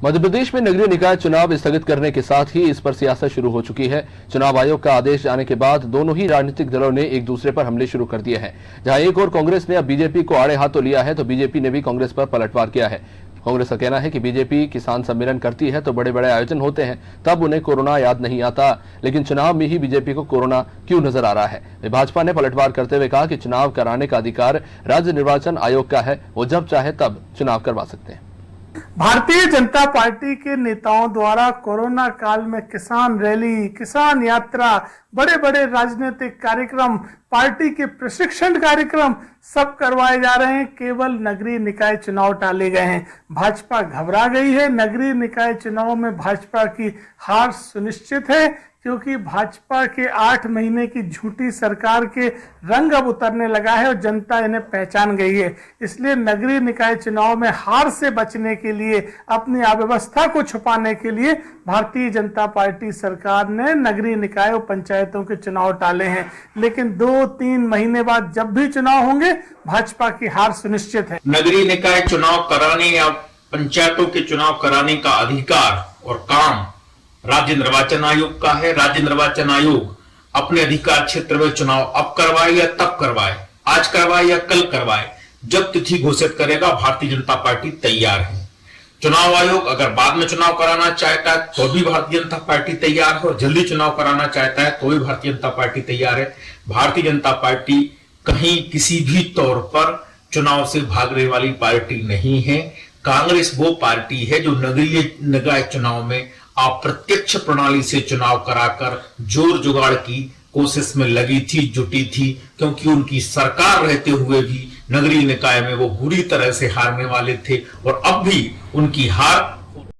मध्य प्रदेश में नगरीय निकाय चुनाव स्थगित करने के साथ ही इस पर सियासत शुरू हो चुकी है। चुनाव आयोग का आदेश आने के बाद दोनों ही राजनीतिक दलों ने एक दूसरे पर हमले शुरू कर दिए हैं। जहां एक और कांग्रेस ने अब बीजेपी को आड़े हाथों लिया है, तो बीजेपी ने भी कांग्रेस पर पलटवार किया है। कांग्रेस का कहना है कि बीजेपी किसान सम्मेलन करती है तो बड़े बड़े आयोजन होते हैं, तब उन्हें कोरोना याद नहीं आता, लेकिन चुनाव में ही बीजेपी को कोरोना क्यों नजर आ रहा है। भाजपा ने पलटवार करते हुए कहा कि चुनाव कराने का अधिकार राज्य निर्वाचन आयोग का है, वो जब चाहे तब चुनाव करवा सकते हैं। भारतीय जनता पार्टी के नेताओं द्वारा कोरोना काल में किसान रैली, किसान यात्रा, बड़े बड़े राजनीतिक कार्यक्रम, पार्टी के प्रशिक्षण कार्यक्रम सब करवाए जा रहे हैं। केवल नगरीय निकाय चुनाव टाले गए हैं। भाजपा घबरा गई है। नगरीय निकाय चुनाव में भाजपा की हार सुनिश्चित है, क्योंकि भाजपा के 8 महीने की झूठी सरकार के रंग अब उतरने लगा है और जनता इन्हें पहचान गई है। इसलिए नगरीय निकाय चुनाव में हार से बचने के लिए, अपनी अव्यवस्था को छुपाने के लिए भारतीय जनता पार्टी सरकार ने नगरीय निकाय और पंचायतों के चुनाव टाले हैं। लेकिन 2-3 महीने बाद जब भी चुनाव होंगे, भाजपा की हार सुनिश्चित है। नगरीय निकाय चुनाव कराने या पंचायतों के चुनाव कराने का अधिकार और काम राज्य निर्वाचन आयोग का है। राज्य निर्वाचन आयोग अपने अधिकार क्षेत्र में चुनाव अब करवाए या तब करवाए, आज करवाए या कल करवाए, जब तिथि घोषित करेगा, भारतीय जनता पार्टी तैयार है। चुनाव आयोग अगर बाद में चुनाव कराना चाहता है तो भी भारतीय जनता पार्टी तैयार है, और जल्दी चुनाव कराना चाहता है तो भी भारतीय जनता पार्टी तैयार है। भारतीय जनता पार्टी कहीं किसी भी तौर पर चुनाव से भागने वाली पार्टी नहीं है। कांग्रेस वो पार्टी है जो नगरीय निकाय चुनाव में अप्रत्यक्ष प्रणाली से चुनाव कराकर जोर जुगाड़ की कोशिश में लगी थी, जुटी थी, क्योंकि उनकी सरकार रहते हुए भी नगरीय निकाय में वो बुरी तरह से हारने वाले थे, और अब भी उनकी हार